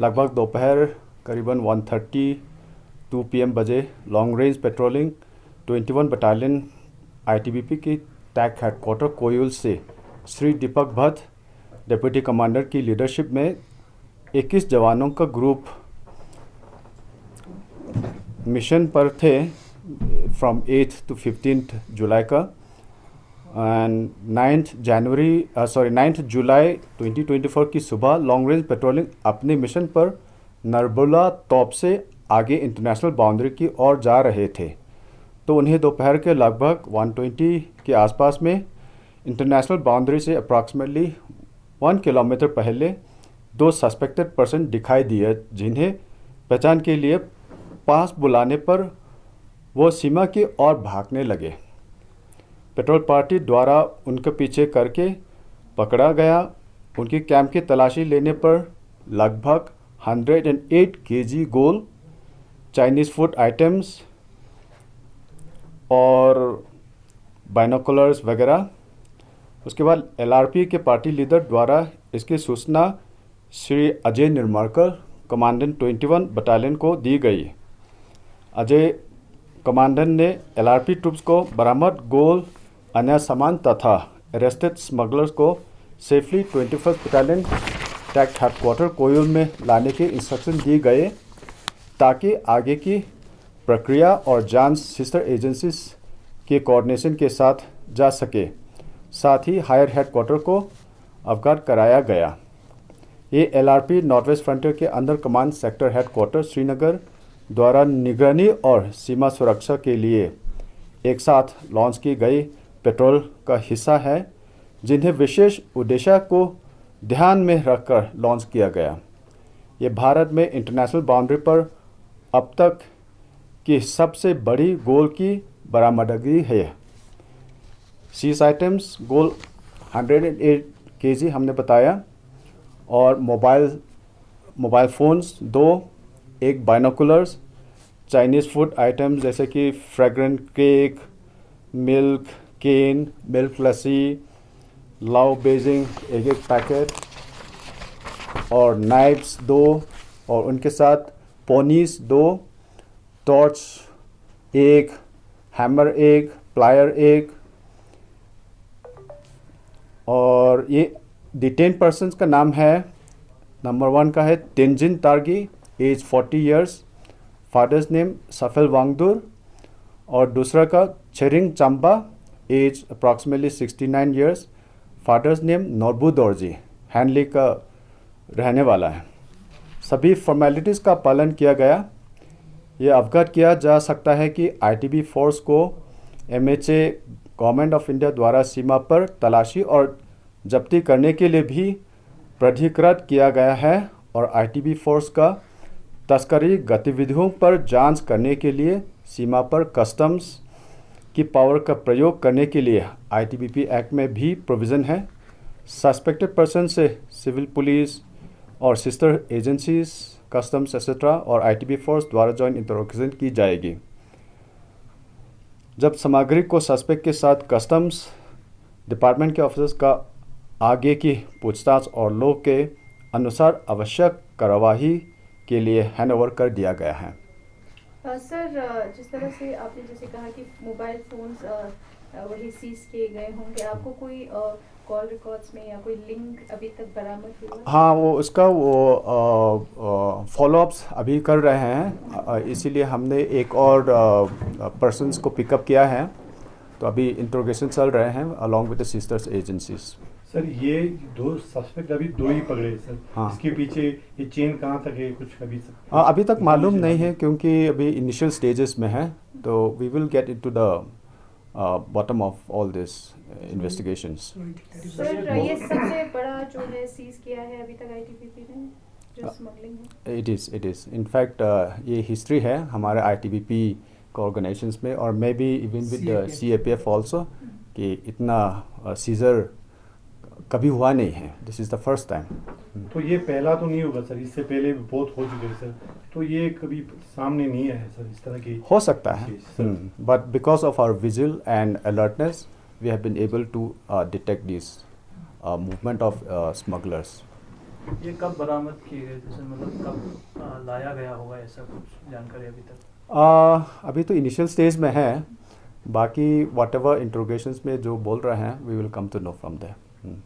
लगभग दोपहर करीबन 1:32 PM बजे long range patrolling 21 battalion ITBP की टैक हेडक्वार्टर कोयल से श्री दीपक भट्ट डिप्टी कमांडर की लीडरशिप में 21 जवानों का ग्रुप मिशन पर थे फ्रॉम 8th to 15th जुलाई का एंड 9th जुलाई 2024 की सुबह लॉन्ग रेंज पेट्रोलिंग अपने मिशन पर नरबुला तोप से आगे इंटरनेशनल बाउंड्री की ओर जा रहे थे, तो उन्हें दोपहर के लगभग 1:20 के आसपास में इंटरनेशनल बाउंड्री से अप्रॉक्सीमेटली 1 किलोमीटर पहले 2 सस्पेक्टेड पर्सन दिखाई दिए, जिन्हें पहचान के लिए पास बुलाने पर वो सीमा की ओर भागने लगे। पेट्रोल पार्टी द्वारा उनके पीछे करके पकड़ा गया। उनकी कैंप की तलाशी लेने पर लगभग 108 kg gold, Chinese food items और बाइनोकुलर्स वगैरह। उसके बाद एलआरपी के पार्टी लीडर द्वारा इसकी सूचना श्री अजय निर्मलकर कमांडेंट 21 बटालियन को दी गई। अजय कमांडेंट ने एलआरपी ट्रूप्स को बरामद गोल्ड, अन्य सामान तथा अरेस्टेड स्मगलर्स को सेफली 21st बटालियन टैक हेडक्वार्टर कोयल में लाने के इंस्ट्रक्शन दिए गए, ताकि आगे की प्रक्रिया और जांच सिस्टर एजेंसीज के कोऑर्डिनेशन के साथ जा सके। साथ ही हायर हेडक्वार्टर को अवगत कराया गया। ये एलआरपी नॉर्थ वेस्ट फ्रंटियर के under command sector headquarter Srinagar द्वारा निगरानी और सीमा सुरक्षा के लिए एक साथ लॉन्च की गई पेट्रोल का हिस्सा है, जिन्हें विशेष उद्देश्य को ध्यान में रखकर लॉन्च किया गया। ये भारत में इंटरनेशनल बाउंड्री पर अब तक की सबसे बड़ी गोल्ड की बरामदगी है। सीज आइटम्स गोल्ड 108 kg हमने बताया, और मोबाइल फ़ोन्स 2, एक बाइनोकुलर्स, चाइनीज़ फूड आइटम्स जैसे कि फ्रेग्रेंट केक, मिल्क केन, मिल्क लस्सी, लाओ बेजिंग एक पैकेट, और नाइफ्स 2, और उनके साथ पोनीस 2, टॉर्च 1, हैमर 1, प्लायर 1। और ये डिटेन पर्सन्स का नाम है, नंबर 1 का है Tenzin Targi, age 40 years, father's name Saphel Wangdur, और दूसरा का Tsering Chamba, age approximately 69 years, father's name Norbu Dorji, हैंडली का रहने वाला है। सभी फॉर्मेलिटीज़ का पालन किया गया। यह अवगत किया जा सकता है कि आईटीबी फोर्स को एमएचए गवर्नमेंट ऑफ इंडिया द्वारा सीमा पर तलाशी और जब्ती करने के लिए भी प्राधिकृत किया गया है, और आईटीबी फोर्स का तस्करी गतिविधियों पर जांच करने के लिए सीमा पर कस्टम्स की पावर का प्रयोग करने के लिए आईटीबीपी एक्ट में भी प्रोविज़न है। सस्पेक्टेड पर्सन से सिविल पुलिस और सिस्टर एजेंसीज, कस्टम्स एक्सेट्रा और आईटीबी फोर्स द्वारा जॉइंट इंटरोगेशन की जाएगी। जब सामग्री को सस्पेक्ट के साथ कस्टम्स डिपार्टमेंट के ऑफिसर्स का आगे की पूछताछ और लॉ के अनुसार आवश्यक कार्रवाई के लिए हैंडओवर कर दिया गया है। सर, जिस तरह से आपने जैसे कहा कि मोबाइल फ़ोन्स वही सीज किए गए होंगे, आपको कोई कॉल रिकॉर्ड्स में या कोई लिंक अभी तक बरामद हुआ? हाँ, वो उसका फॉलोअप्स अभी कर रहे हैं, इसीलिए हमने एक और पर्सन्स को पिकअप किया है, तो अभी इंट्रोगेशन चल रहे हैं along with the sisters agencies. Sir, ये 2 सस्पेक्ट अभी 2 ही पकड़े सर। हाँ। इसके पीछे ये चेन कहाँ तक है, कुछ अभी अभी तक मालूम नहीं है, क्योंकि अभी इनिशियल स्टेजेस में है, तो we will get into the bottom of all this investigations. Sir, ये सबसे बड़ा जो है सीज किया है अभी तक आईटीबीपी ने जो स्मगलिंग है? इट इज़ इनफैक्ट ये हिस्ट्री है हमारे आईटीबीपी के ऑर्गेनाइजेशंस में, और may be even with CAPF also, कि इतना सीजर कभी हुआ नहीं है। This is the first time. तो ये पहला तो नहीं होगा सर, इससे पहले भी बहुत हो चुके हैं सर, तो ये कभी सामने नहीं आया सर इस तरह की? हो सकता है, but because of our vigil and alertness we have been able to detect this movement of smugglers. ये कब बरामद किए गए थे सर, मतलब कब लाया गया होगा, ऐसा कुछ जानकारी अभी तक? अभी तो इनिशियल स्टेज में है, बाकी व्हाट एवर इंट्रोगेशंस में जो बोल रहे हैं we will come to know from there.